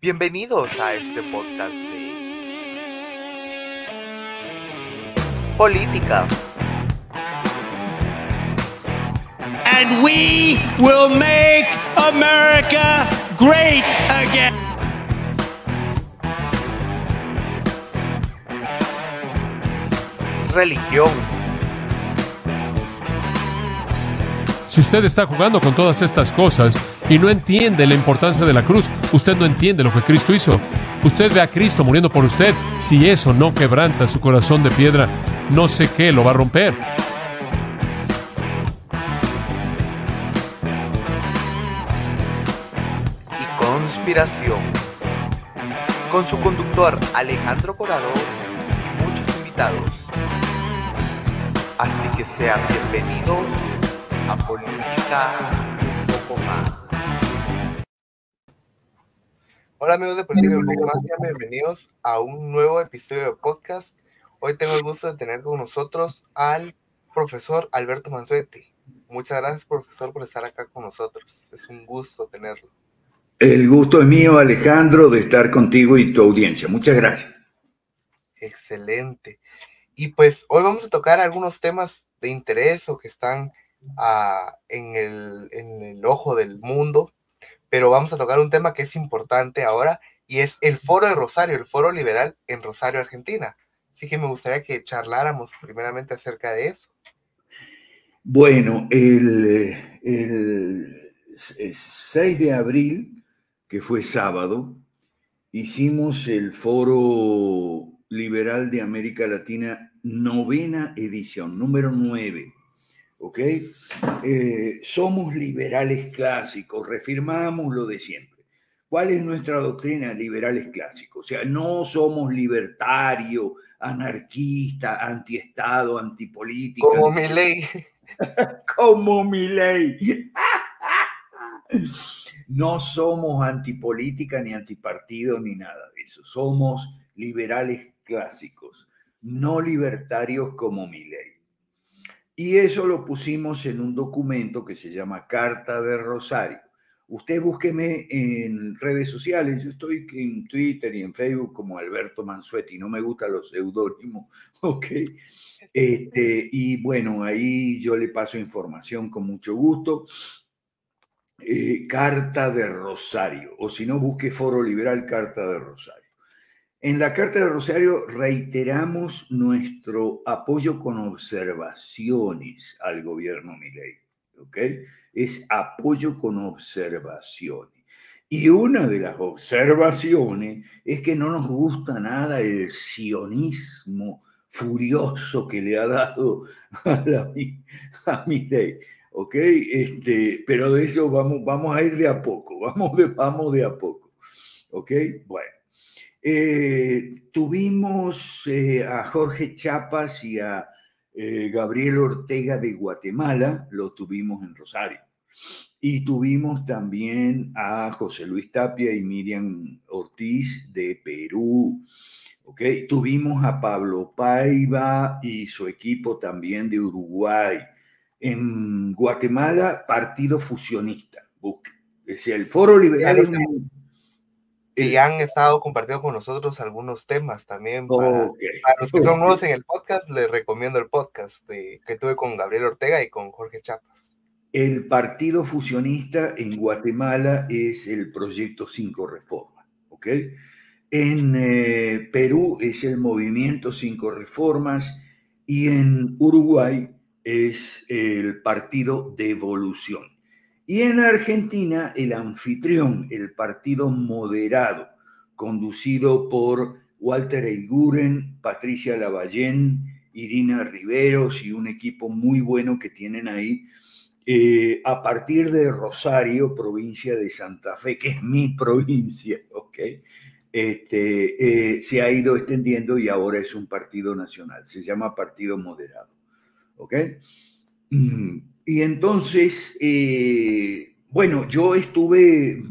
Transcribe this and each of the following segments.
Bienvenidos a este podcast de política. And we will make America great again. Religión. Si usted está jugando con todas estas cosas y no entiende la importancia de la cruz, usted no entiende lo que Cristo hizo. Usted ve a Cristo muriendo por usted. Si eso no quebranta su corazón de piedra, no sé qué lo va a romper. Y conspiración. Con su conductor Alejandro Corado y muchos invitados. Así que sean bienvenidos a Política un poco más. Hola amigos de Política un poco más, sean bienvenidos a un nuevo episodio de podcast. Hoy tengo el gusto de tener con nosotros al profesor Alberto Mansuetti. Muchas gracias, profesor, por estar acá con nosotros. Es un gusto tenerlo. El gusto es mío, Alejandro, de estar contigo y tu audiencia. Muchas gracias. Excelente. Y pues hoy vamos a tocar algunos temas de interés o que están en el ojo del mundo, pero vamos a tocar un tema que es importante ahora y es el Foro de Rosario, el Foro Liberal en Rosario, Argentina. Así que me gustaría que charláramos primeramente acerca de eso. Bueno, el 6 de abril, que fue sábado, hicimos el Foro Liberal de América Latina, 9ª edición, número 9. ¿Ok? Somos liberales clásicos, reafirmamos lo de siempre. ¿Cuál es nuestra doctrina? Liberales clásicos. O sea, no somos libertarios, anarquistas, antiestado, antipolítica. Como Milei. Como Milei. No somos antipolítica, ni antipartido, ni nada de eso. Somos liberales clásicos, no libertarios como Milei. Y eso lo pusimos en un documento que se llama Carta de Rosario. Usted búsqueme en redes sociales. Yo estoy en Twitter y en Facebook como Alberto Mansuetti. No me gustan los seudónimos, ¿ok? Y bueno, ahí yo le paso información con mucho gusto. Carta de Rosario, o si no, busque Foro Liberal Carta de Rosario. En la Carta de Rosario reiteramos nuestro apoyo con observaciones al gobierno Milei, ¿ok? Es apoyo con observaciones. Y una de las observaciones es que no nos gusta nada el sionismo furioso que le ha dado a Milei, ¿ok? Pero de eso vamos a ir de a poco, vamos de a poco, ¿ok? Bueno. Tuvimos a Jorge Chapas y a Gabriel Ortega de Guatemala, lo tuvimos en Rosario. Y tuvimos también a José Luis Tapia y Miriam Ortiz de Perú. ¿Okay? Tuvimos a Pablo Paiva y su equipo también de Uruguay. En Guatemala, Partido Fusionista. Es decir, el Foro Liberal es Y han estado compartiendo con nosotros algunos temas también. Para los que son nuevos en el podcast, les recomiendo el podcast que tuve con Gabriel Ortega y con Jorge Chapas. El Partido Fusionista en Guatemala es el Proyecto 5 Reforma, ¿ok? En Perú es el Movimiento 5 Reformas y en Uruguay es el Partido Devolución. Y en Argentina, el anfitrión, el Partido Moderado, conducido por Walter Eiguren, Patricia Lavallén, Irina Riveros y un equipo muy bueno que tienen ahí, a partir de Rosario, provincia de Santa Fe, que es mi provincia, ¿ok? Se ha ido extendiendo y ahora es un partido nacional, se llama Partido Moderado, ¿ok? Y entonces, bueno, yo estuve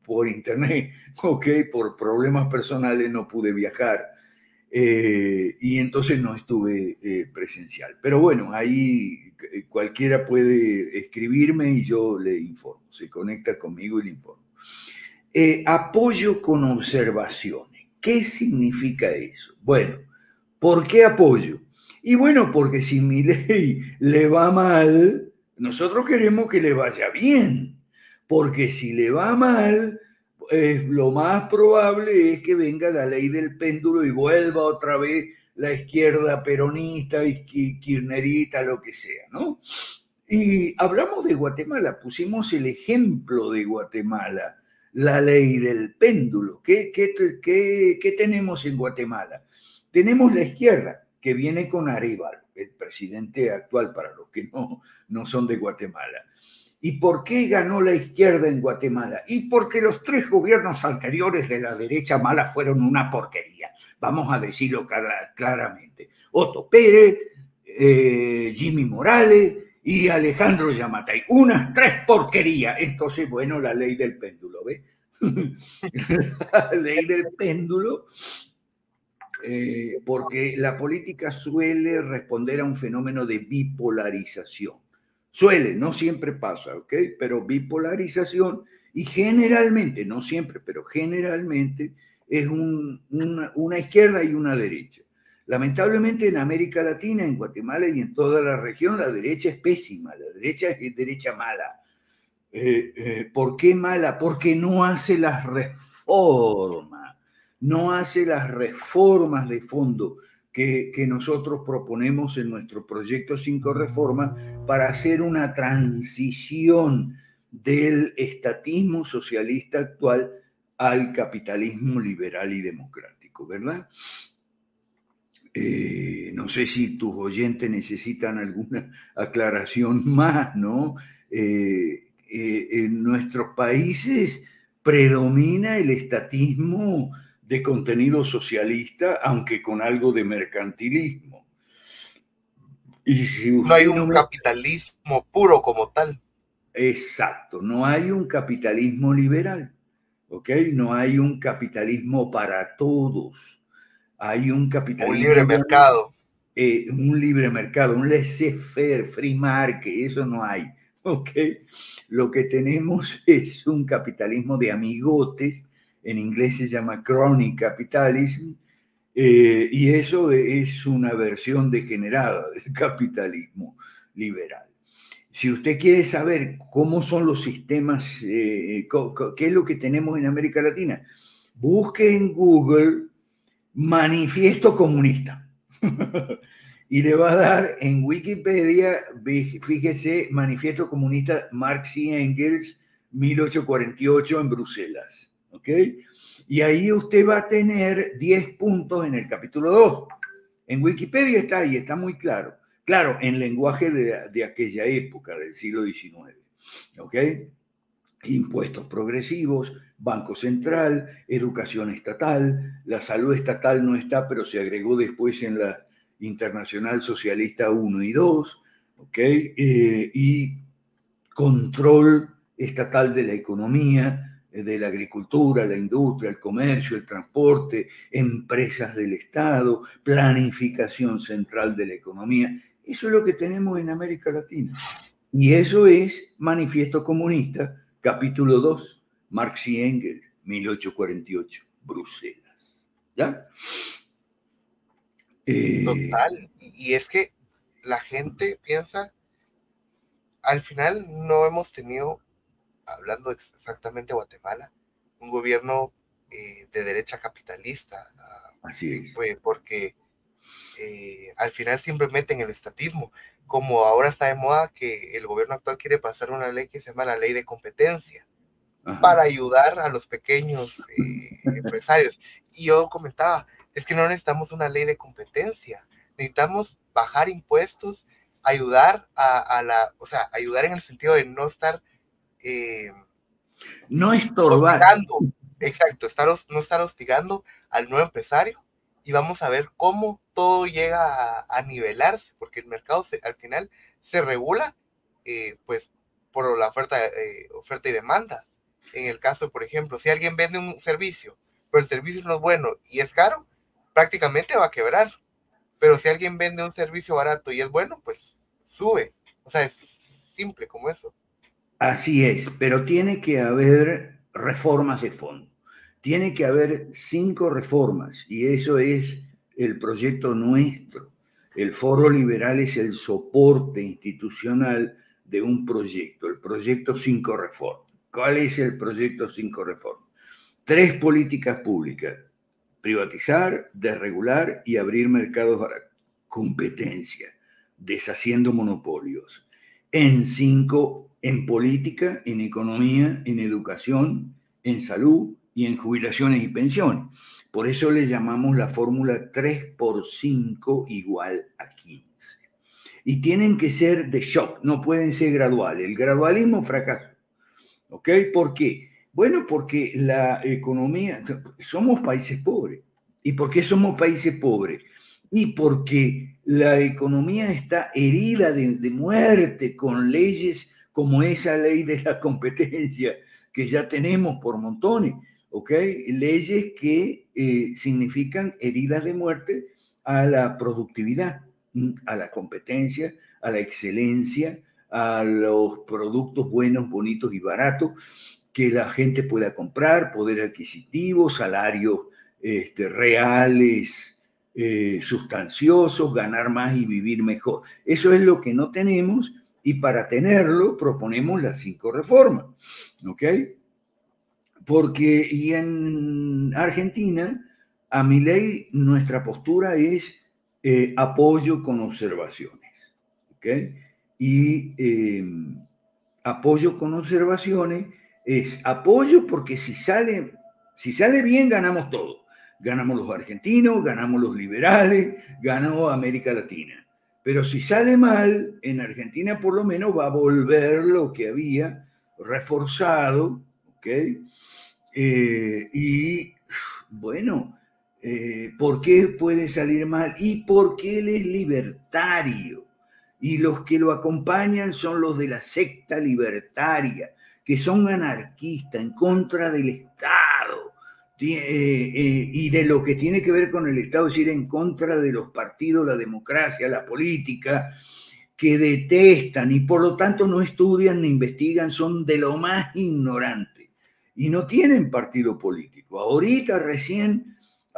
por internet, ¿ok? Por problemas personales no pude viajar y entonces no estuve presencial. Pero bueno, ahí cualquiera puede escribirme y yo le informo, se conecta conmigo y le informo. Apoyo con observaciones. ¿Qué significa eso? Bueno, ¿por qué apoyo? Y bueno, porque si Milei le va mal, nosotros queremos que le vaya bien, porque si le va mal, lo más probable es que venga la ley del péndulo y vuelva otra vez la izquierda peronista, kirchnerista, lo que sea, ¿no? Y hablamos de Guatemala, pusimos el ejemplo de Guatemala, la ley del péndulo. ¿Qué tenemos en Guatemala? Tenemos la izquierda, que viene con Arévalo, el presidente actual, para los que no son de Guatemala. ¿Y por qué ganó la izquierda en Guatemala? Y porque los 3 gobiernos anteriores de la derecha mala fueron una porquería. Vamos a decirlo claramente. Otto Pérez, Jimmy Morales y Alejandro Yamatay. Unas 3 porquerías. Entonces, bueno, la ley del péndulo, ¿ves? La ley del péndulo, porque la política suele responder a un fenómeno de bipolarización. Suele, no siempre pasa, ¿ok? Pero bipolarización, y generalmente, no siempre, pero generalmente es una izquierda y una derecha. Lamentablemente en América Latina, en Guatemala y en toda la región, la derecha es pésima, la derecha es derecha mala. ¿Por qué mala? Porque no hace las reformas, no hace las reformas de fondo que nosotros proponemos en nuestro proyecto 5 Reformas para hacer una transición del estatismo socialista actual al capitalismo liberal y democrático, ¿verdad? No sé si tus oyentes necesitan alguna aclaración más, ¿no? En nuestros países predomina el estatismo de contenido socialista, aunque con algo de mercantilismo. Y si no hay un capitalismo puro como tal. Exacto, no hay un capitalismo liberal, ¿ok? No hay un capitalismo para todos. Hay un capitalismo... Un libre mercado. Un libre mercado, un laissez-faire, free market, eso no hay, ¿ok? Lo que tenemos es un capitalismo de amigotes, en inglés se llama crony capitalism, y eso es una versión degenerada del capitalismo liberal. Si usted quiere saber cómo son los sistemas, qué es lo que tenemos en América Latina, busque en Google Manifiesto Comunista. Y le va a dar en Wikipedia, fíjese, Manifiesto Comunista Marx y Engels, 1848 en Bruselas. ¿Ok? Y ahí usted va a tener 10 puntos en el capítulo 2. En Wikipedia está ahí, está muy claro. Claro, en lenguaje de aquella época, del siglo XIX. ¿Ok? Impuestos progresivos, Banco Central, educación estatal, la salud estatal no está, pero se agregó después en la Internacional Socialista 1 y 2, ¿ok? Y control estatal de la economía, de la agricultura, la industria, el comercio, el transporte, empresas del Estado, planificación central de la economía. Eso es lo que tenemos en América Latina. Y eso es Manifiesto Comunista, capítulo 2, Marx y Engels, 1848, Bruselas. ¿Ya? Total. Y es que la gente piensa, al final no hemos tenido, hablando exactamente de Guatemala, un gobierno de derecha capitalista. Así es. Pues porque al final siempre meten el estatismo, como ahora está de moda que el gobierno actual quiere pasar una ley que se llama la ley de competencia. Ajá. Para ayudar a los pequeños empresarios. Y yo comentaba, es que no necesitamos una ley de competencia, necesitamos bajar impuestos, ayudar o sea, ayudar en el sentido de no estar no estorbar. Hostigando, exacto, no estar hostigando al nuevo empresario, y vamos a ver cómo todo llega a nivelarse, porque el mercado al final se regula pues por la oferta y demanda. En el caso, por ejemplo, si alguien vende un servicio, pero el servicio no es bueno y es caro, prácticamente va a quebrar. Pero si alguien vende un servicio barato y es bueno, pues sube. O sea, es simple como eso. Así es, pero tiene que haber reformas de fondo. Tiene que haber 5 reformas y eso es el proyecto nuestro. El Foro Liberal es el soporte institucional de un proyecto, el proyecto 5 reformas. ¿Cuál es el proyecto 5 reformas? 3 políticas públicas: privatizar, desregular y abrir mercados a la competencia, deshaciendo monopolios. En 5, en política, en economía, en educación, en salud y en jubilaciones y pensiones. Por eso le llamamos la fórmula 3x5 igual a 15. Y tienen que ser de shock, no pueden ser graduales. El gradualismo fracasó. ¿Ok? ¿Por qué? Bueno, porque la economía, somos países pobres. ¿Y por qué somos países pobres? Y porque la economía está herida de muerte con leyes como esa ley de la competencia que ya tenemos por montones, ¿ok? Leyes que significan heridas de muerte a la productividad, a la competencia, a la excelencia, a los productos buenos, bonitos y baratos que la gente pueda comprar, poder adquisitivo, salarios reales, sustanciosos, ganar más y vivir mejor. Eso es lo que no tenemos y para tenerlo proponemos las 5 reformas, ¿ok? Porque y en Argentina, a Milei, nuestra postura es apoyo con observaciones, ¿ok? Y apoyo con observaciones es apoyo porque si sale bien ganamos todo. Ganamos los argentinos, ganamos los liberales, ganamos América Latina. Pero si sale mal, en Argentina por lo menos va a volver lo que había reforzado, ¿ok? Y bueno, ¿por qué puede salir mal? Y porque él es libertario. Y los que lo acompañan son los de la secta libertaria, que son anarquistas, en contra del Estado, y de lo que tiene que ver con el Estado, es decir, en contra de los partidos, la democracia, la política, que detestan y por lo tanto no estudian ni investigan, son de lo más ignorantes y no tienen partido político.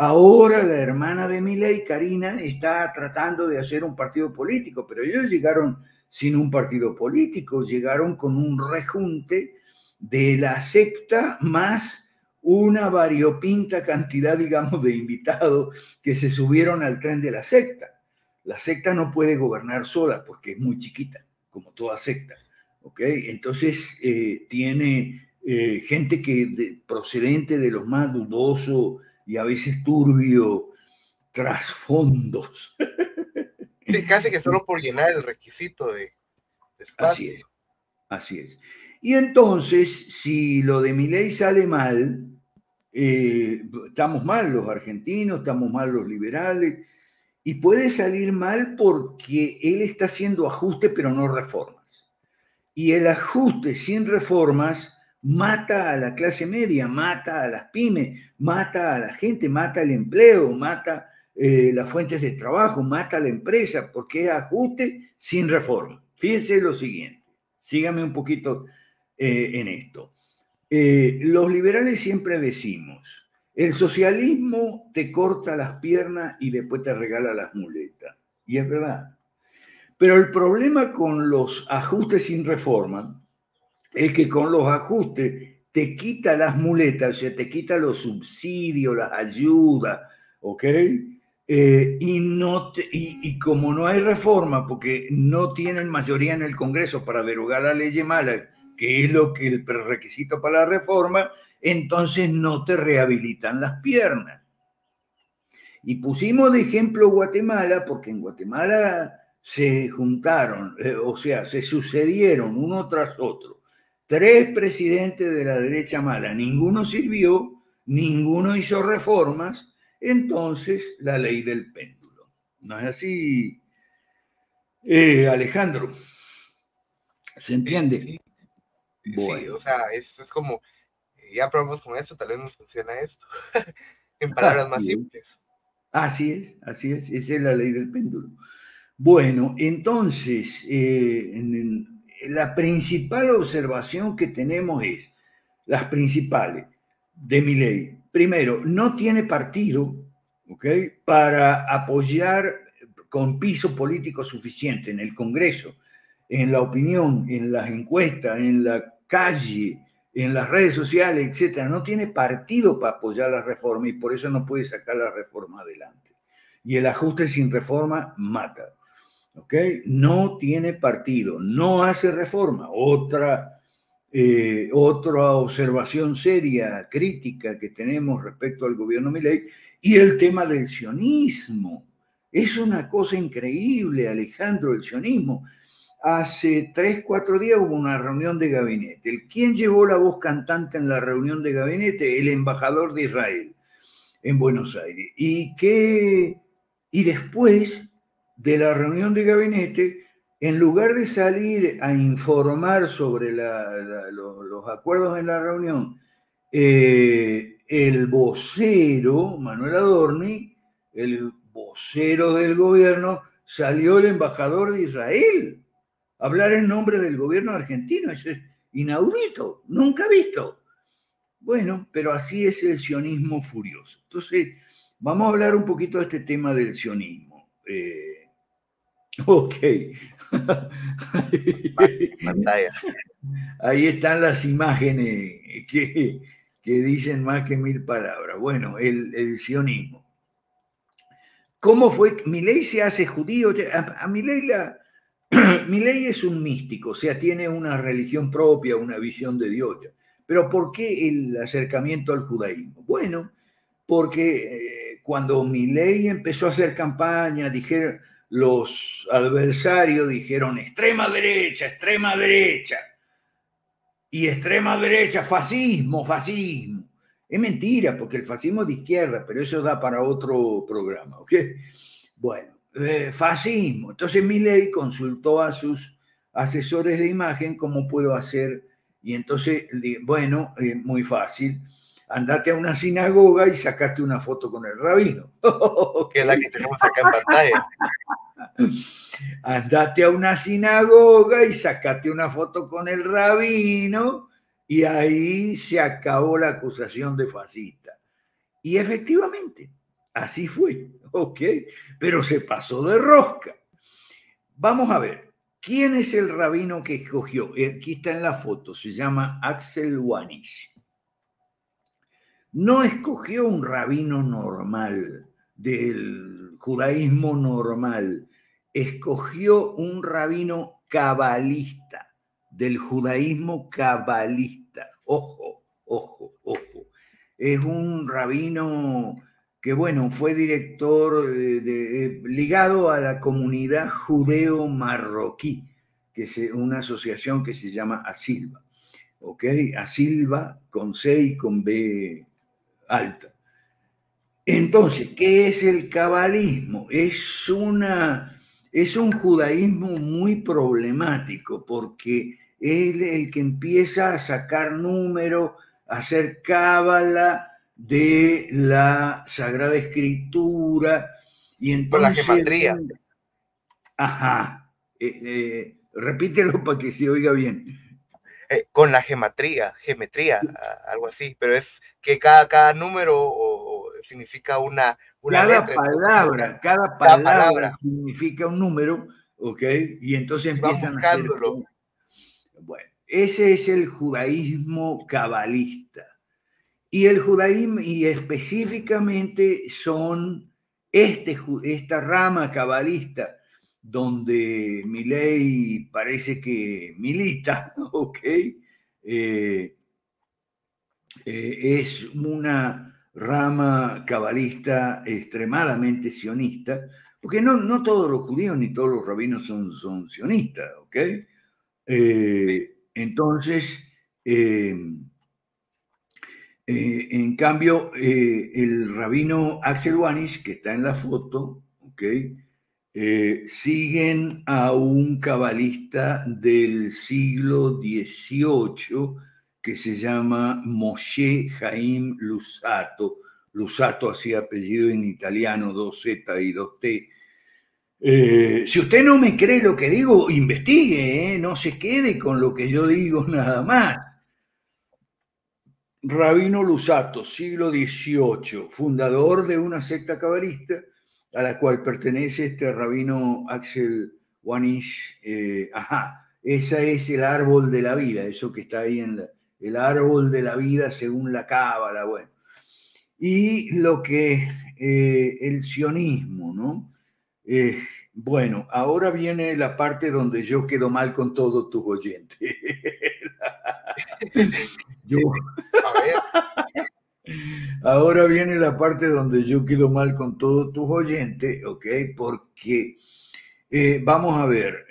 Ahora la hermana de Milei, Karina, está tratando de hacer un partido político, pero ellos llegaron sin un partido político, llegaron con un rejunte de la secta más una variopinta cantidad, digamos, de invitados que se subieron al tren de la secta. La secta no puede gobernar sola porque es muy chiquita, como toda secta, ¿ok? Entonces tiene gente procedente de los más dudosos y a veces turbio trasfondos. Sí, casi que solo por llenar el requisito de espacio. Así es. Y entonces, si lo de Milei sale mal, estamos mal los argentinos, estamos mal los liberales, y puede salir mal porque él está haciendo ajustes pero no reformas. Y el ajuste sin reformas mata a la clase media, mata a las pymes, mata a la gente, mata el empleo, mata las fuentes de trabajo, mata a la empresa, porque es ajuste sin reforma. Fíjense lo siguiente, síganme un poquito en esto. Los liberales siempre decimos, el socialismo te corta las piernas y después te regala las muletas. Y es verdad. Pero el problema con los ajustes sin reforma es que con los ajustes te quita las muletas, o sea, te quita los subsidios, las ayudas, ¿ok? Y como no hay reforma, porque no tienen mayoría en el Congreso para derogar la ley mala, que es lo que el prerequisito para la reforma, entonces no te rehabilitan las piernas. Y pusimos de ejemplo Guatemala, porque en Guatemala se juntaron, o sea, se sucedieron uno tras otro 3 presidentes de la derecha mala, ninguno sirvió, ninguno hizo reformas, entonces la ley del péndulo. ¿No es así, Alejandro? ¿Se entiende? Sí, bueno. Sí, o sea, es como, ya probamos con esto, tal vez nos funciona esto, en palabras más simples. Así es, esa es la ley del péndulo. Bueno, entonces, la principal observación que tenemos es, las principales de Milei. Primero, no tiene partido, ¿okay?, para apoyar con piso político suficiente en el Congreso, en la opinión, en las encuestas, en la calle, en las redes sociales, etcétera. No tiene partido para apoyar la reforma y por eso no puede sacar la reforma adelante. Y el ajuste sin reforma mata. ¿Okay? No tiene partido, no hace reforma. Otra observación seria, crítica que tenemos respecto al gobierno Milei, y el tema del sionismo. Es una cosa increíble, Alejandro, el sionismo. Hace 3, 4 días hubo una reunión de gabinete. ¿Quién llevó la voz cantante en la reunión de gabinete? El embajador de Israel en Buenos Aires. Y después de la reunión de gabinete, en lugar de salir a informar sobre los acuerdos en la reunión, el vocero, Manuel Adorni, el vocero del gobierno, salió el embajador de Israel a hablar en nombre del gobierno argentino. Eso es inaudito, nunca visto. Bueno, pero así es el sionismo furioso. Entonces, vamos a hablar un poquito de este tema del sionismo. Ok. Pantallas. Ahí están las imágenes que dicen más que 1000 palabras. Bueno, el sionismo. ¿Cómo fue? Milei se hace judío. A Milei es un místico, o sea, tiene una religión propia, una visión de Dios. Pero ¿por qué el acercamiento al judaísmo? Bueno, porque cuando Milei empezó a hacer campaña, dijeron, los adversarios dijeron extrema derecha, y extrema derecha, fascismo. Es mentira, porque el fascismo es de izquierda, pero eso da para otro programa, ¿ok? Bueno, fascismo. Entonces Milei consultó a sus asesores de imagen cómo puedo hacer, y entonces, bueno, muy fácil. Andate a una sinagoga y sacaste una foto con el rabino. Que es la que tenemos acá en pantalla. Andate a una sinagoga y sacaste una foto con el rabino y ahí se acabó la acusación de fascista. Y efectivamente, así fue, ¿ok? Pero se pasó de rosca. Vamos a ver, ¿quién es el rabino que escogió? Aquí está en la foto, se llama Axel Wanisch. No escogió un rabino normal, del judaísmo normal, escogió un rabino cabalista, del judaísmo cabalista. Ojo. Es un rabino que, bueno, fue director ligado a la comunidad judeo-marroquí, que es una asociación que se llama ASILVA. ¿Ok? ASILVA con C y con B alta. Entonces, ¿qué es el cabalismo? Es un judaísmo muy problemático porque es el que empieza a sacar números, a hacer cábala de la Sagrada Escritura y entonces... Con la gematría. Ajá. Repítelo para que se oiga bien. Con la geometría, algo así, pero es que cada número significa una letra. Cada palabra significa un número, ¿ok? Y entonces empiezan buscándolo. Bueno, ese es el judaísmo cabalista. Y el judaísmo, y específicamente son esta rama cabalista, donde Milei parece que milita, ¿ok? Es una rama cabalista extremadamente sionista, porque no todos los judíos ni todos los rabinos son sionistas, ¿ok? Entonces, en cambio, el rabino Axel Wanisch, que está en la foto, ¿ok?, siguen a un cabalista del siglo XVIII que se llama Moshe Chaim Luzzatto. Luzzatto así apellido en italiano, 2Z y 2T. Si usted no me cree lo que digo, investigue, no se quede con lo que yo digo nada más. Rabino Lusato, siglo XVIII, fundador de una secta cabalista a la cual pertenece este rabino Axel Wanish. Ese es el árbol de la vida, eso que está ahí en el árbol de la vida según la cábala, bueno. Y lo que el sionismo, ¿no? Bueno, ahora viene la parte donde yo quedo mal con todos tus oyentes. Yo, A ver, ahora viene la parte donde yo quedo mal con todos tus oyentes, ¿ok? Porque vamos a ver,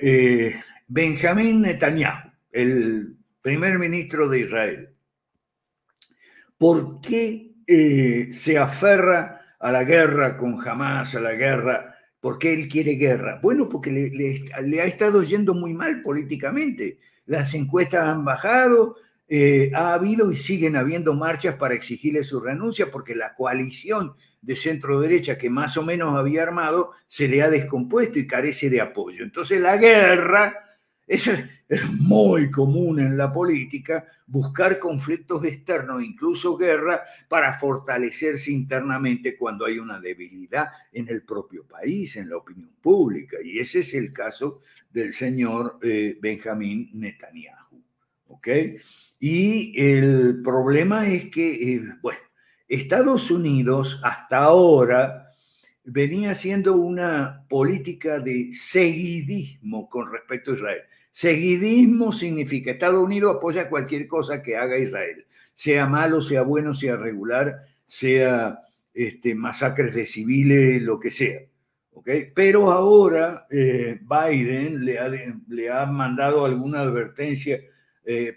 Benjamín Netanyahu, el primer ministro de Israel, ¿por qué se aferra a la guerra con Hamas, a la guerra? ¿Por qué él quiere guerra? Bueno, porque le ha estado yendo muy mal políticamente. Las encuestas han bajado, ha habido y siguen habiendo marchas para exigirle su renuncia porque la coalición de centro derecha que más o menos había armado se le ha descompuesto y carece de apoyo. Entonces la guerra es muy común en la política, buscar conflictos externos, incluso guerra, para fortalecerse internamente cuando hay una debilidad en el propio país, en la opinión pública. Y ese es el caso del señor Benjamín Netanyahu. ¿Ok? Y el problema es que, bueno, Estados Unidos hasta ahora venía haciendo una política de seguidismo con respecto a Israel. Seguidismo significa Estados Unidos apoya cualquier cosa que haga Israel, sea malo, sea bueno, sea regular, sea masacres de civiles, lo que sea. ¿Okay? Pero ahora Biden le ha mandado alguna advertencia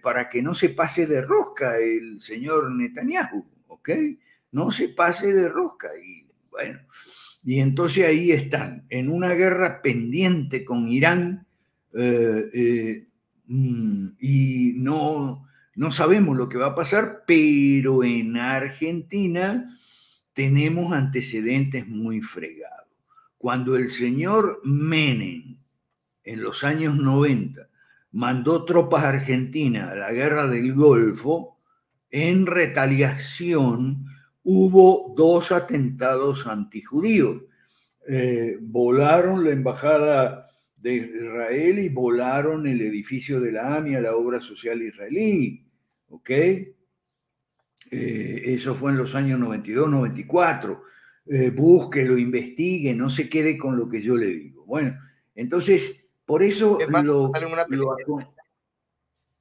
para que no se pase de rosca el señor Netanyahu, ¿ok? No se pase de rosca. Y bueno, y entonces ahí están, en una guerra pendiente con Irán, y no sabemos lo que va a pasar, pero en Argentina tenemos antecedentes muy fregados. Cuando el señor Menem, en los años 90, mandó tropas argentinas a la guerra del Golfo, en retaliación hubo 2 atentados antijudíos. Volaron la embajada de Israel y volaron el edificio de la AMIA, la obra social israelí. ¿Ok? Eso fue en los años 92, 94. Búsquelo, investigue, no se quede con lo que yo le digo. Bueno, entonces, por eso es más, sale una película.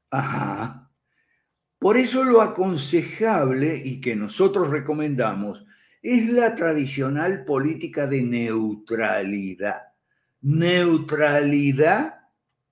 Ajá. Por eso lo aconsejable y que nosotros recomendamos es la tradicional política de neutralidad. Neutralidad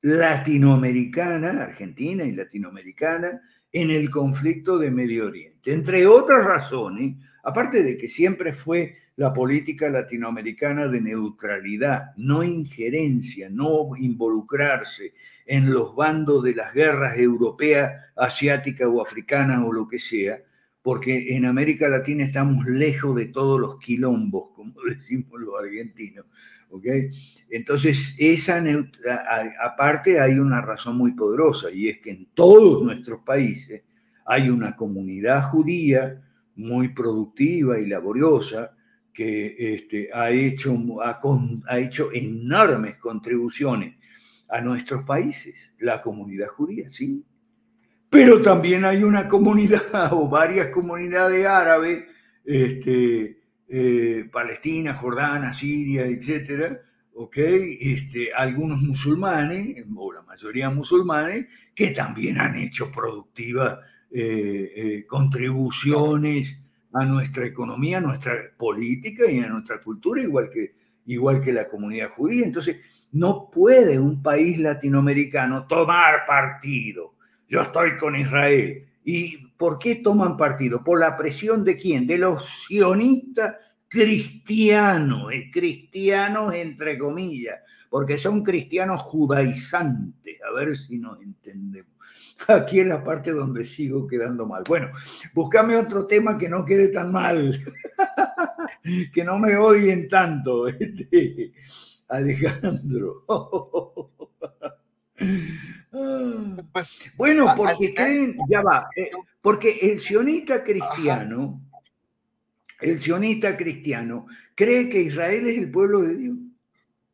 latinoamericana, argentina y latinoamericana, en el conflicto de Medio Oriente. Entre otras razones, aparte de que siempre fue la política latinoamericana de neutralidad, no injerencia, no involucrarse en los bandos de las guerras europeas, asiáticas o africanas o lo que sea, porque en América Latina estamos lejos de todos los quilombos, como decimos los argentinos. ¿Okay? Entonces, aparte hay una razón muy poderosa, y es que en todos nuestros países hay una comunidad judía muy productiva y laboriosa que ha hecho enormes contribuciones a nuestros países, la comunidad judía, sí. Pero también hay una comunidad o varias comunidades árabes, Palestina, Jordania, Siria, etcétera, algunos musulmanes, o la mayoría musulmanes, que también han hecho productivas contribuciones a nuestra economía, a nuestra política y a nuestra cultura, igual que la comunidad judía. Entonces, no puede un país latinoamericano tomar partido. Yo estoy con Israel. ¿Y por qué toman partido? ¿Por la presión de quién? De los sionistas cristianos, cristianos entre comillas, porque son cristianos judaizantes. A ver si nos entendemos. Aquí es la parte donde sigo quedando mal. Bueno, búscame otro tema que no quede tan mal, que no me odien tanto, Alejandro. Pues Bueno, al porque final, creen, ya va, porque ajá, el sionista cristiano cree que Israel es el pueblo de Dios.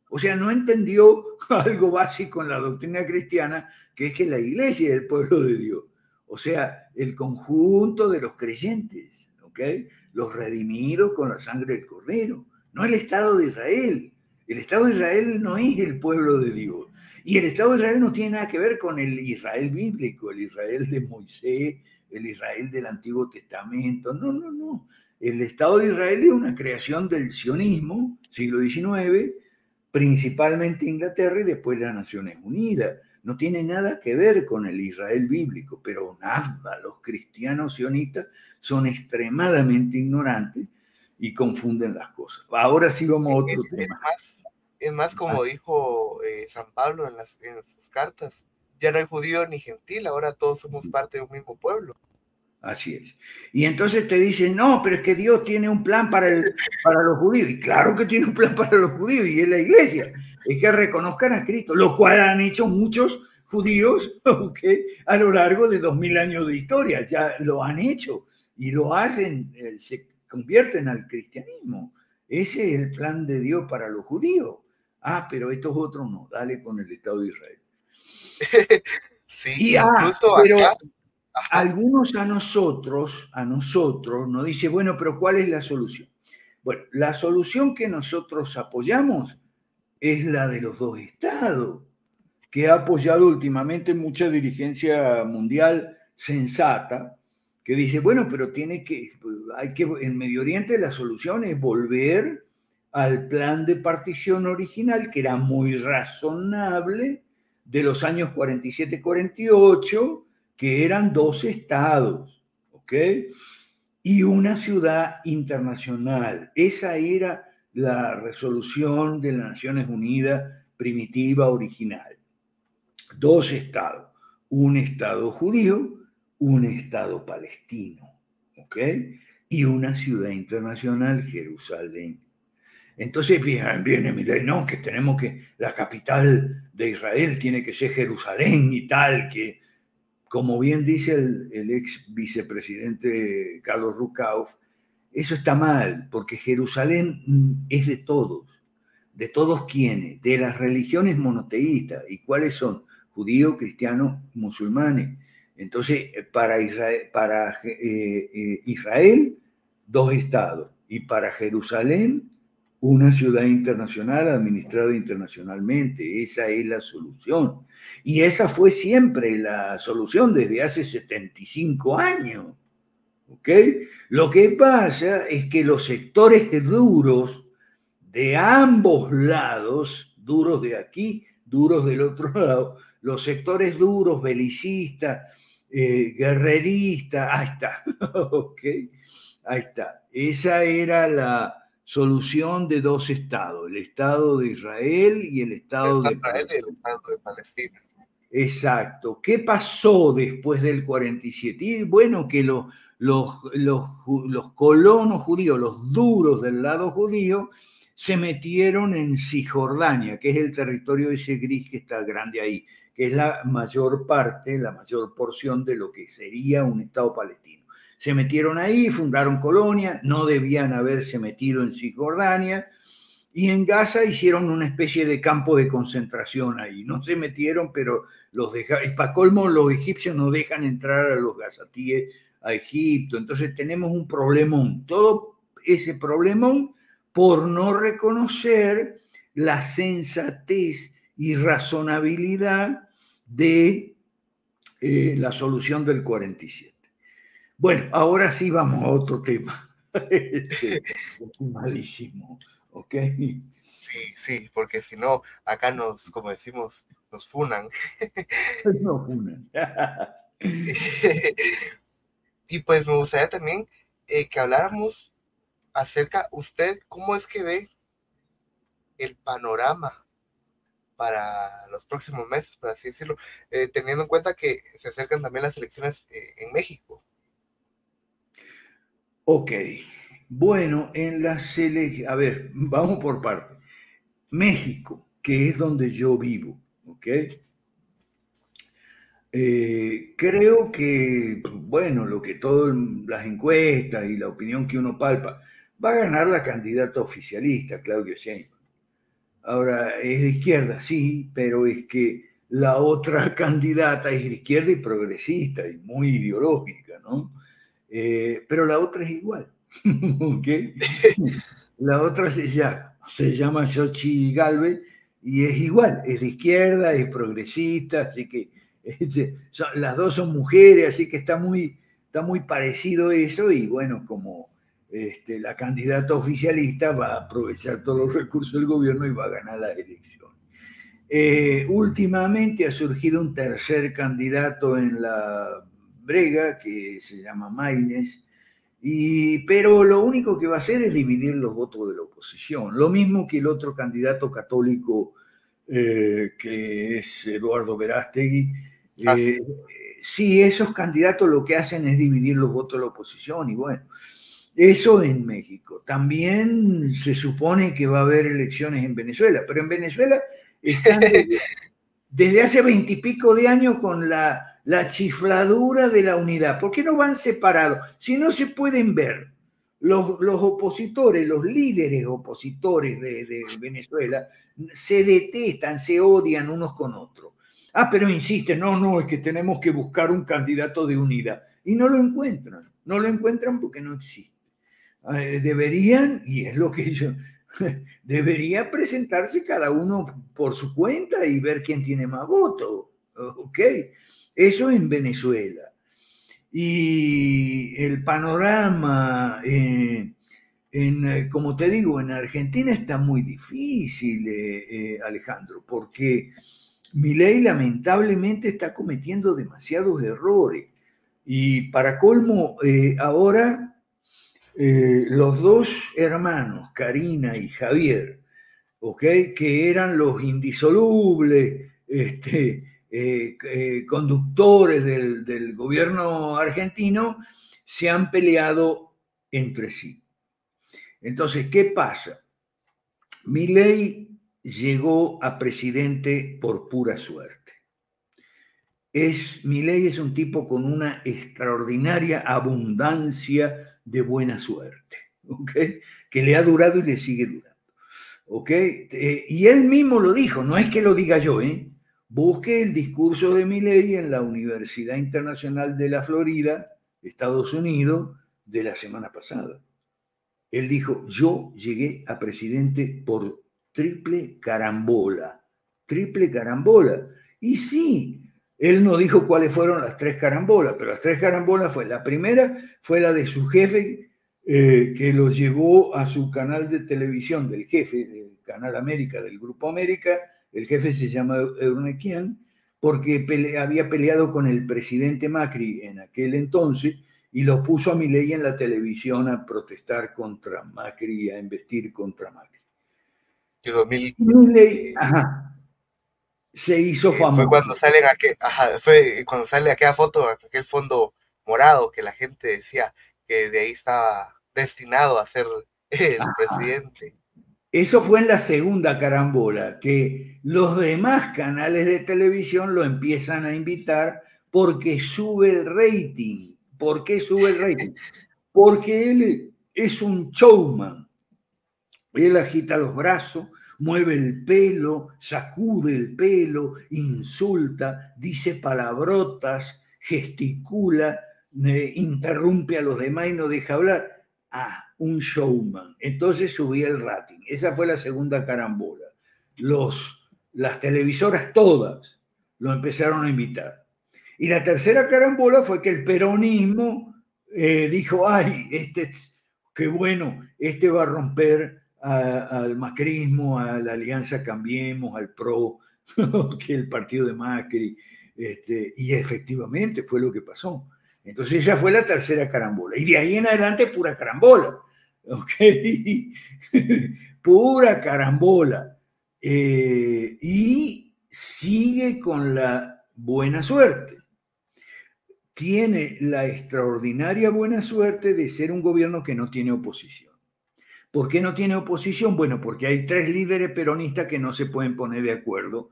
O sea, no entendió algo básico en la doctrina cristiana, que es que la iglesia es el pueblo de Dios. O sea, el conjunto de los creyentes, ¿ok? Los redimidos con la sangre del Cordero, no el Estado de Israel. El Estado de Israel no es el pueblo de Dios. Y el Estado de Israel no tiene nada que ver con el Israel bíblico, el Israel de Moisés, el Israel del Antiguo Testamento. No, no, no. El Estado de Israel es una creación del sionismo, siglo XIX, principalmente Inglaterra y después las Naciones Unidas. No tiene nada que ver con el Israel bíblico, pero nada, los cristianos sionistas son extremadamente ignorantes y confunden las cosas. Ahora sí vamos a otro tema. es más como dijo San Pablo en sus cartas, ya no hay judío ni gentil, ahora todos somos parte de un mismo pueblo. Así es. Y entonces te dicen, no, pero es que Dios tiene un plan para los judíos. Y claro que tiene un plan para los judíos, y es la iglesia. Es que reconozcan a Cristo, lo cual han hecho muchos judíos, okay, a lo largo de 2000 años de historia. Ya lo han hecho y lo hacen, se convierten al cristianismo. Ese es el plan de Dios para los judíos. Ah, pero estos otros no, dale con el Estado de Israel. Sí, Y incluso pero acá, ajá, algunos a nosotros nos dice, bueno, pero ¿cuál es la solución? Bueno, la solución que nosotros apoyamos es la de los dos estados, que ha apoyado últimamente mucha dirigencia mundial sensata, que dice, bueno, pero en Medio Oriente la solución es volver al plan de partición original, que era muy razonable, de los años 47-48, que eran dos estados, ¿ok? Y una ciudad internacional. Esa era la resolución de las Naciones Unidas primitiva, original. Dos estados, un estado judío, un estado palestino, ¿ok? Y una ciudad internacional, Jerusalén. Entonces viene Milei, no, que la capital de Israel tiene que ser Jerusalén y tal, que como bien dice el ex vicepresidente Carlos Rucauf, eso está mal, porque Jerusalén es de todos quienes, de las religiones monoteístas, ¿y cuáles son? Judíos, cristianos, musulmanes. Entonces, para Israel, dos estados, y para Jerusalén, una ciudad internacional administrada internacionalmente. Esa es la solución. Y esa fue siempre la solución desde hace 75 años. ¿Ok? Lo que pasa es que los sectores duros de ambos lados, duros de aquí, duros del otro lado, los sectores duros, belicistas, guerreristas, ahí está, ¿ok? Ahí está. Esa era la solución de dos estados, el Estado de Israel y el el Estado Estado de de Israel y el Palestina. Estado de Palestina. Exacto. ¿Qué pasó después del 47? Y bueno, que los colonos judíos, los duros del lado judío, se metieron en Cisjordania, que es el territorio ese gris que está grande ahí, que es la mayor parte, la mayor porción de lo que sería un Estado palestino. Se metieron ahí, fundaron colonias, no debían haberse metido en Cisjordania, y en Gaza hicieron una especie de campo de concentración ahí. No se metieron, pero para colmo, los egipcios no dejan entrar a los gazatíes a Egipto. Entonces tenemos un problemón. Todo ese problemón por no reconocer la sensatez y razonabilidad de la solución del 47. Bueno, ahora sí vamos a otro tema. Malísimo. ¿Ok? Sí, sí, porque si no, acá como decimos, nos funan. No, una. Y pues me gustaría también que habláramos acerca, usted, ¿cómo es que ve el panorama para los próximos meses, por así decirlo, teniendo en cuenta que se acercan también las elecciones en México? Ok. Bueno, a ver, vamos por parte. México, que es donde yo vivo, ¿ok? Creo que, bueno, lo que todas las encuestas y la opinión que uno palpa, va a ganar la candidata oficialista, Claudia Sheinbaum. Ahora, es de izquierda, sí, pero es que la otra candidata es de izquierda y progresista y muy ideológica, ¿no? Pero la otra es igual, ¿ok? La otra se llama Xochitl Gálvez y es igual, es de izquierda, es progresista, así que las dos son mujeres, así que está muy parecido eso y bueno, como la candidata oficialista va a aprovechar todos los recursos del gobierno y va a ganar la elección. Últimamente ha surgido un tercer candidato en la brega que se llama Maynes, pero lo único que va a hacer es dividir los votos de la oposición. Lo mismo que el otro candidato católico, que es Eduardo Verástegui. Sí, esos candidatos lo que hacen es dividir los votos de la oposición y bueno, eso en México. También se supone que va a haber elecciones en Venezuela, pero en Venezuela están desde hace 20 y pico de años con la chifladura de la unidad. ¿Por qué no van separados? Si no se pueden ver los opositores, los líderes opositores de Venezuela, se detestan, se odian unos con otros. Ah, pero insisten, no, es que tenemos que buscar un candidato de unidad. Y no lo encuentran porque no existe. Deberían, y es lo que yo, debería presentarse cada uno por su cuenta y ver quién tiene más votos. ¿Ok? Eso en Venezuela. Y el panorama, como te digo, en Argentina está muy difícil, Alejandro, porque Milei lamentablemente está cometiendo demasiados errores. Y para colmo, ahora los dos hermanos, Karina y Javier, ¿okay? Que eran los indisolubles conductores del gobierno argentino, se han peleado entre sí. Entonces, ¿qué pasa? Milei llegó a presidente por pura suerte. Milei es un tipo con una extraordinaria abundancia de buena suerte, ¿okay? Que le ha durado y le sigue durando. ¿Okay? Y él mismo lo dijo, no es que lo diga yo, busque el discurso de Milei en la Universidad Internacional de la Florida, Estados Unidos, de la semana pasada. Él dijo, yo llegué a presidente por triple carambola. Y sí, él no dijo cuáles fueron las tres carambolas, pero las tres carambolas la primera fue la de su jefe, que lo llevó a su canal de televisión, del jefe del Canal América, del Grupo América. El jefe se llama Eurnequian, porque había peleado con el presidente Macri en aquel entonces y lo puso a Milei en la televisión a protestar contra Macri, a investir contra Macri. Milei, se hizo famoso. Fue cuando sale aquella foto, aquel fondo morado, que la gente decía que de ahí estaba destinado a ser el presidente. Eso fue en la segunda carambola, que los demás canales de televisión lo empiezan a invitar porque sube el rating. ¿Por qué sube el rating? Porque él es un showman. Él agita los brazos, mueve el pelo, sacude el pelo, insulta, dice palabrotas, gesticula, interrumpe a los demás y no deja hablar. Un showman. Entonces subía el rating. Esa fue la segunda carambola. Las televisoras todas lo empezaron a invitar. Y la tercera carambola fue que el peronismo dijo, qué bueno, va a romper al macrismo, a la Alianza Cambiemos, al PRO, que es el partido de Macri. Y efectivamente fue lo que pasó. Entonces esa fue la tercera carambola. Y de ahí en adelante pura carambola. ¿Ok? Pura carambola. Y sigue con la buena suerte. Tiene la extraordinaria buena suerte de ser un gobierno que no tiene oposición. ¿Por qué no tiene oposición? Bueno, porque hay tres líderes peronistas que no se pueden poner de acuerdo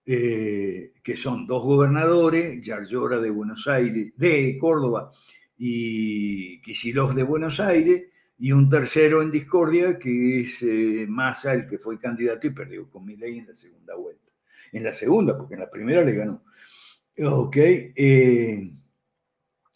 que son dos gobernadores, Yarlora de Buenos Aires, de Córdoba, y Kicillof de Buenos Aires, y un tercero en discordia, que es Massa, el que fue candidato y perdió con Milei en la segunda vuelta. En la segunda, porque en la primera le ganó. Ok,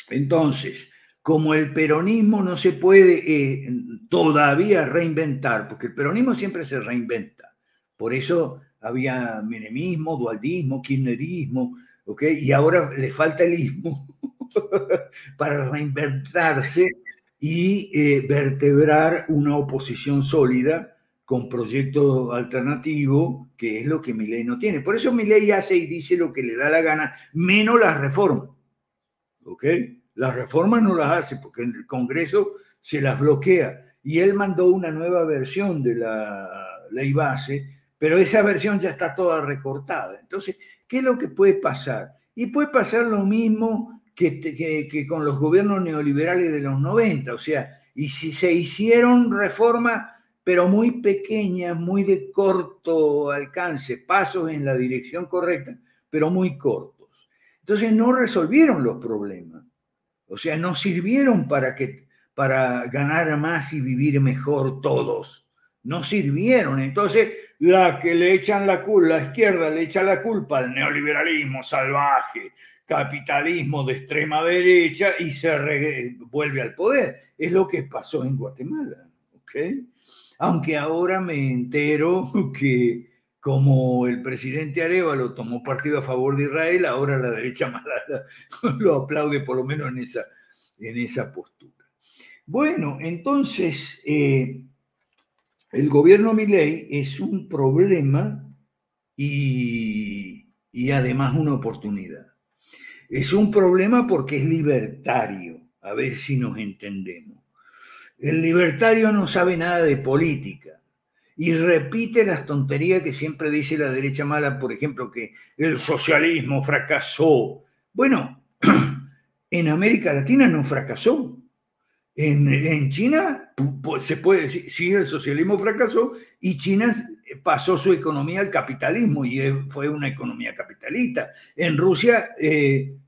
entonces, como el peronismo no se puede todavía reinventar, porque el peronismo siempre se reinventa, por eso había menemismo, dualdismo, kirchnerismo, ¿ok? Y ahora le falta el ismo para reinventarse y vertebrar una oposición sólida con proyecto alternativo, que es lo que Milei no tiene. Por eso Milei hace y dice lo que le da la gana, menos las reformas. ¿Ok? Las reformas no las hace porque el Congreso se las bloquea. Y él mandó una nueva versión de la ley base, pero esa versión ya está toda recortada. Entonces, ¿qué es lo que puede pasar? Y puede pasar lo mismo que con los gobiernos neoliberales de los 90, o sea, y si se hicieron reformas, pero muy pequeñas, muy de corto alcance, pasos en la dirección correcta, pero muy cortos. Entonces no resolvieron los problemas, o sea, no sirvieron para ganar más y vivir mejor todos, no sirvieron. Entonces la izquierda le echa la culpa al neoliberalismo salvaje, capitalismo de extrema derecha y vuelve al poder. Es lo que pasó en Guatemala, ¿ok? Aunque ahora me entero que como el presidente Arévalo tomó partido a favor de Israel, ahora la derecha mala lo aplaude por lo menos en esa postura. Bueno, entonces el gobierno Milei es un problema y además una oportunidad. Es un problema porque es libertario, a ver si nos entendemos. El libertario no sabe nada de política y repite las tonterías que siempre dice la derecha mala, por ejemplo, que el socialismo fracasó. Bueno, en América Latina no fracasó. En China pues, se puede decir, sí, el socialismo fracasó y China pasó su economía al capitalismo y fue una economía capitalista. En Rusia,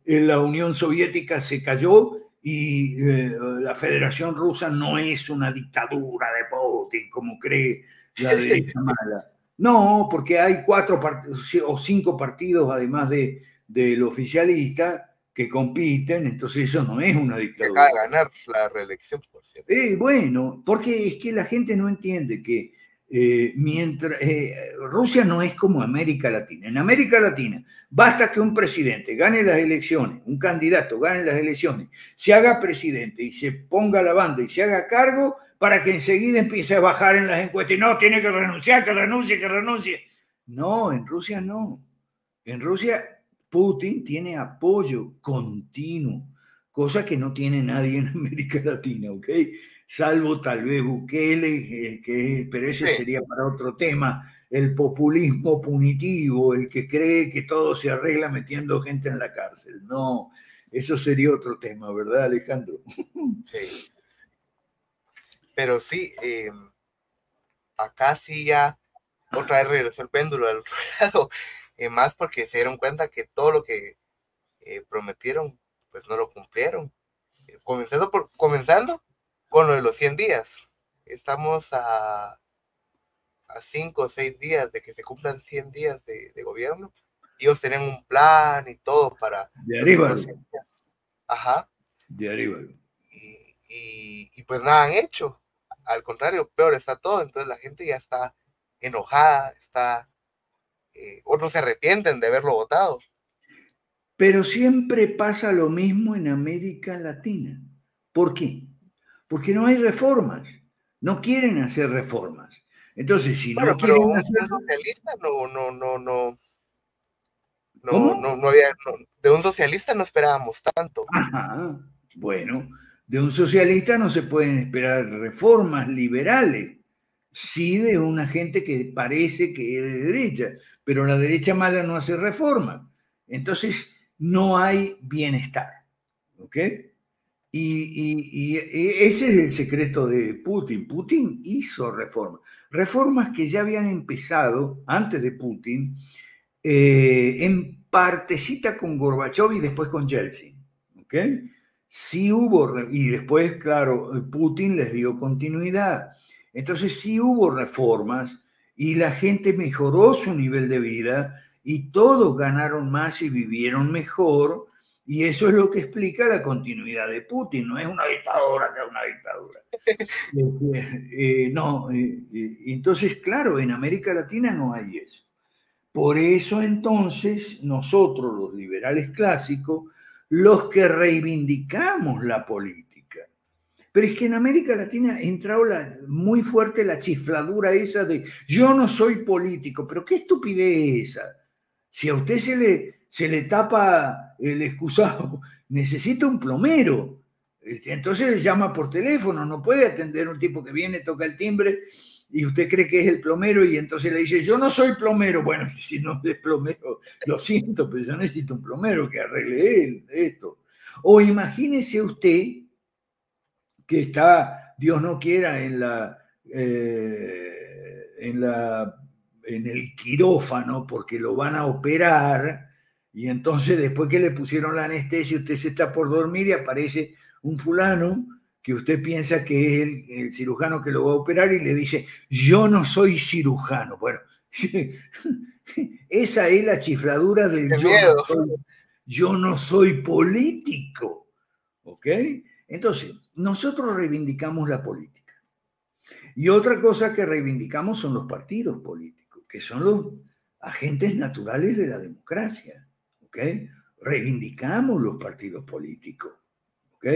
la Unión Soviética se cayó y la Federación Rusa no es una dictadura de Putin, como cree la derecha mala. No, porque hay 4 o 5 partidos, además del oficialista, que compiten, entonces eso no es una dictadura. Acaba de ganar la reelección, por cierto. Bueno, porque es que la gente no entiende que Rusia no es como América Latina. En América Latina basta que un presidente gane las elecciones, un candidato gane las elecciones, se haga presidente y se ponga la banda y se haga cargo para que enseguida empiece a bajar en las encuestas y no, tiene que renunciar, que renuncie. No, en Rusia no. En Rusia Putin tiene apoyo continuo, cosa que no tiene nadie en América Latina, ¿ok? Salvo tal vez Bukele, pero ese sería para otro tema, el populismo punitivo, el que cree que todo se arregla metiendo gente en la cárcel. No, eso sería otro tema, ¿verdad, Alejandro? Sí. Pero sí, acá sí ya otra vez regresó el péndulo al otro lado, más porque se dieron cuenta que todo lo que prometieron, pues no lo cumplieron. Comenzando con lo de los 100 días. Estamos a 5 o 6 días de que se cumplan 100 días de gobierno. Ellos tienen un plan y todo para... De arriba. Ajá. De arriba. Y pues nada han hecho. Al contrario, peor está todo. Entonces la gente ya está enojada, otros se arrepienten de haberlo votado. Pero siempre pasa lo mismo en América Latina. ¿Por qué? Porque no hay reformas. No quieren hacer reformas. Entonces, si no quieren hacer... un socialista ¿Cómo? De un socialista no esperábamos tanto. Ajá. Bueno, de un socialista no se pueden esperar reformas liberales. Sí de una gente que parece que es de derecha, pero la derecha mala no hace reformas. Entonces, no hay bienestar. ¿Ok? Y ese es el secreto de Putin. Putin hizo reformas que ya habían empezado antes de Putin en partecita con Gorbachev y después con Yeltsin, ¿ok? Sí hubo, y después, claro, Putin les dio continuidad. Entonces sí hubo reformas y la gente mejoró su nivel de vida y todos ganaron más y vivieron mejor, y eso es lo que explica la continuidad de Putin. No es una dictadura que es una dictadura. No, entonces, claro, en América Latina no hay eso. Por eso entonces nosotros, los liberales clásicos, los que reivindicamos la política. Pero es que en América Latina ha entrado muy fuerte la chifladura esa de yo no soy político, pero qué estupidez esa. Si a usted se le tapa el excusado, necesita un plomero. Entonces le llama por teléfono, no puede atender un tipo que viene, toca el timbre y usted cree que es el plomero y entonces le dice, yo no soy plomero. Bueno, si no es plomero, lo siento, pero yo necesito un plomero que arregle él esto. O imagínese usted que está, Dios no quiera, en el quirófano porque lo van a operar, y entonces después que le pusieron la anestesia usted se está por dormir y aparece un fulano que usted piensa que es el cirujano que lo va a operar y le dice, yo no soy cirujano. Bueno, esa es la chifladura del yo no soy político, ¿ok? Entonces, nosotros reivindicamos la política. Y otra cosa que reivindicamos son los partidos políticos, que son los agentes naturales de la democracia, ¿ok? Reivindicamos los partidos políticos, ¿ok?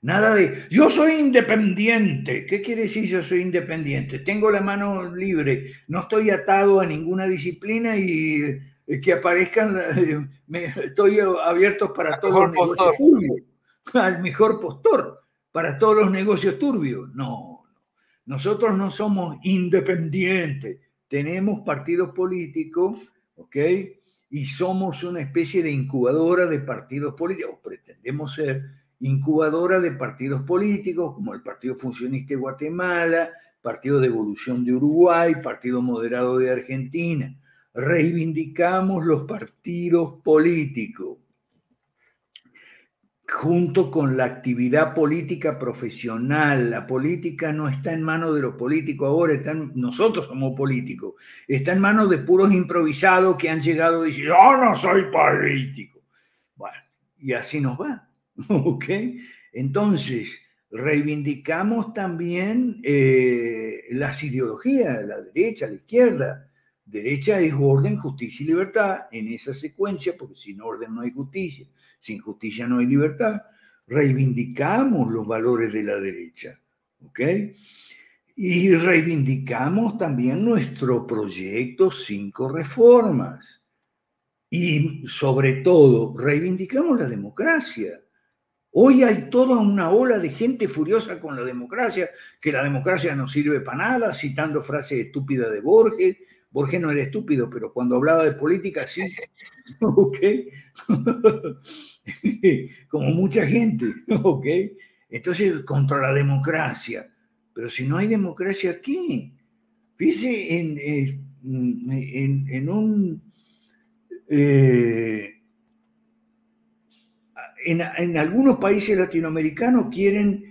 Nada de, yo soy independiente. ¿Qué quiere decir yo soy independiente? Tengo la mano libre, no estoy atado a ninguna disciplina y que aparezcan, estoy abierto para todos los negocios turbios, al mejor postor, para todos los negocios turbios. No, nosotros no somos independientes, tenemos partidos políticos, ¿ok? Y somos una especie de incubadora de partidos políticos, pretendemos ser incubadora de partidos políticos como el Partido Funcionista de Guatemala, Partido de Evolución de Uruguay, Partido Moderado de Argentina. Reivindicamos los partidos políticos junto con la actividad política profesional. La política no está en manos de los políticos ahora, nosotros somos políticos, está en manos de puros improvisados que han llegado y dicen, yo no soy político. Bueno, y así nos va, ¿ok? Entonces, reivindicamos también las ideologías, la derecha, la izquierda. Derecha es orden, justicia y libertad, en esa secuencia, porque sin orden no hay justicia, sin justicia no hay libertad. Reivindicamos los valores de la derecha, ¿ok? Y reivindicamos también nuestro proyecto 5 reformas. Y sobre todo, reivindicamos la democracia. Hoy hay toda una ola de gente furiosa con la democracia, que la democracia no sirve para nada, citando frases estúpidas de Borges. Borges no era estúpido, pero cuando hablaba de política sí, ¿ok? Como mucha gente, ¿ok? Entonces, contra la democracia. Pero si no hay democracia aquí, fíjese en algunos países latinoamericanos quieren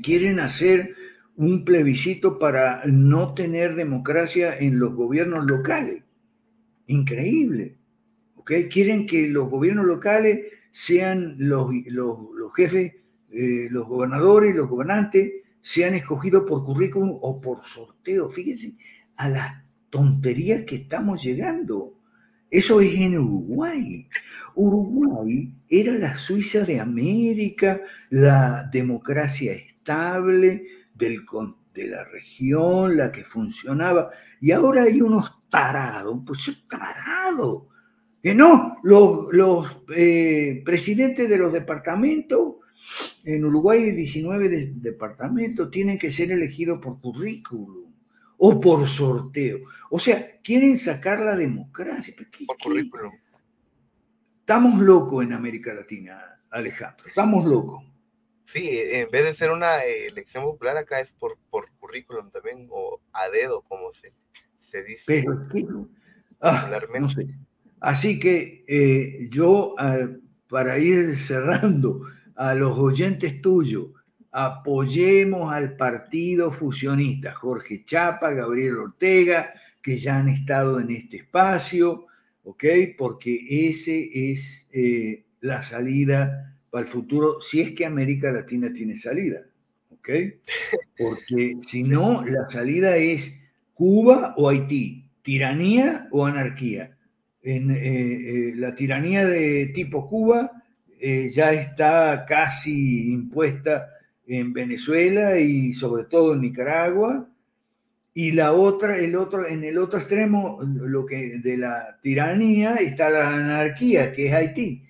quieren hacer un plebiscito para no tener democracia en los gobiernos locales. Increíble. ¿Okay? Quieren que los gobiernos locales sean los jefes, los gobernadores, los gobernantes, sean escogidos por currículum o por sorteo. Fíjense a las tonterías que estamos llegando. Eso es en Uruguay. Uruguay era la Suiza de América, la democracia estable de la región, la que funcionaba. Y ahora hay unos tarados, pues tarados, que no, los presidentes de los departamentos, en Uruguay hay 19 departamentos, tienen que ser elegidos por currículum o por sorteo. O sea, quieren sacar la democracia. Por currículum. Estamos locos en América Latina, Alejandro, estamos locos. Sí, en vez de ser una elección popular, acá es por currículum también, o a dedo, como se dice Pero es que, no popularmente. sé. Así que para ir cerrando, a los oyentes tuyos, apoyemos al partido fusionista, Jorge Chapa, Gabriel Ortega, que ya han estado en este espacio, ¿ok? Porque ese es la salida para el futuro, si es que América Latina tiene salida, ¿ok? Porque si Sí, no, la salida es Cuba o Haití, tiranía o anarquía. La tiranía de tipo Cuba ya está casi impuesta en Venezuela y sobre todo en Nicaragua. Y la otra, en el otro extremo, de la tiranía está la anarquía, que es Haití.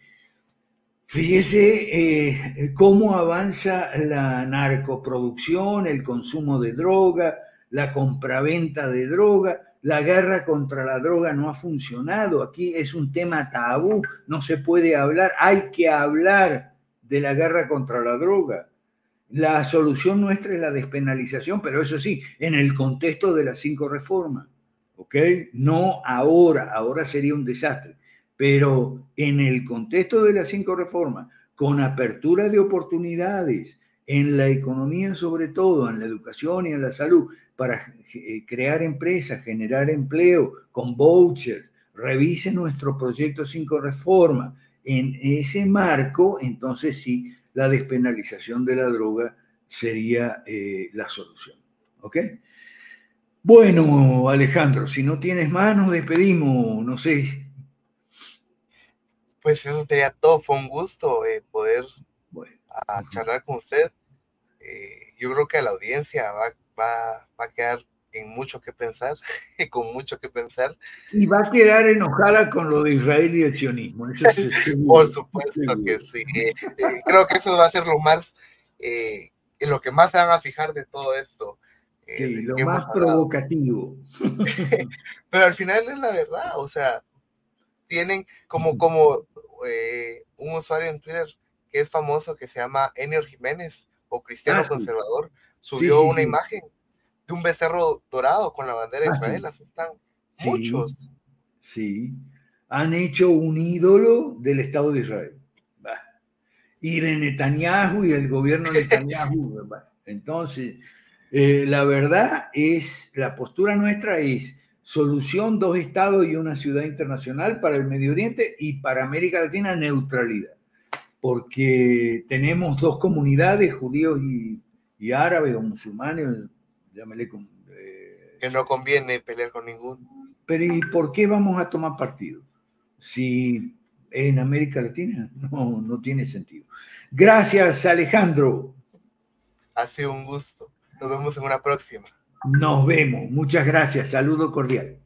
Fíjese cómo avanza la narcoproducción, el consumo de droga, la compraventa de droga. La guerra contra la droga no ha funcionado. Aquí es un tema tabú, no se puede hablar. Hay que hablar de la guerra contra la droga. La solución nuestra es la despenalización, pero eso sí, en el contexto de las 5 reformas. ¿Ok? No ahora, ahora sería un desastre, pero en el contexto de las 5 reformas, con apertura de oportunidades en la economía sobre todo, en la educación y en la salud, para crear empresas, generar empleo, con vouchers, revise nuestro proyecto 5 reformas. En ese marco, entonces sí, la despenalización de la droga sería la solución. ¿Ok? Bueno, Alejandro, si no tienes más, nos despedimos, no sé. pues eso sería todo. Fue un gusto poder Bueno, charlar con usted. Yo creo que a la audiencia va a quedar en mucho que pensar, con mucho que pensar. y va a quedar enojada con lo de Israel y el sionismo, eso es Por seguro, supuesto que seguro. sí. Creo que eso va a ser lo más, en lo que más se van a fijar de todo esto Sí, del lo que hemos más hablado. provocativo. Pero al final es la verdad, o sea, tienen como un usuario en Twitter que es famoso, que se llama Enior Jiménez, o Ah, Cristiano sí, Conservador, sí, subió sí, una sí. imagen de un becerro dorado con la bandera de Ah, Israel. sí, Así están sí, muchos. sí. Han hecho un ídolo del Estado de Israel. Bah. Y de Netanyahu y el gobierno Netanyahu. Bah. Entonces, la verdad es, la postura nuestra es solución, 2 estados y una ciudad internacional para el Medio Oriente y para América Latina, neutralidad. Porque tenemos 2 comunidades, judíos y árabes o musulmanes, llámele como, Que no conviene pelear con ninguno. pero ¿y por qué vamos a tomar partido? Si en América Latina no tiene sentido. Gracias, Alejandro. Ha sido un gusto. Nos vemos en una próxima. Nos vemos. Muchas gracias. Saludo cordial.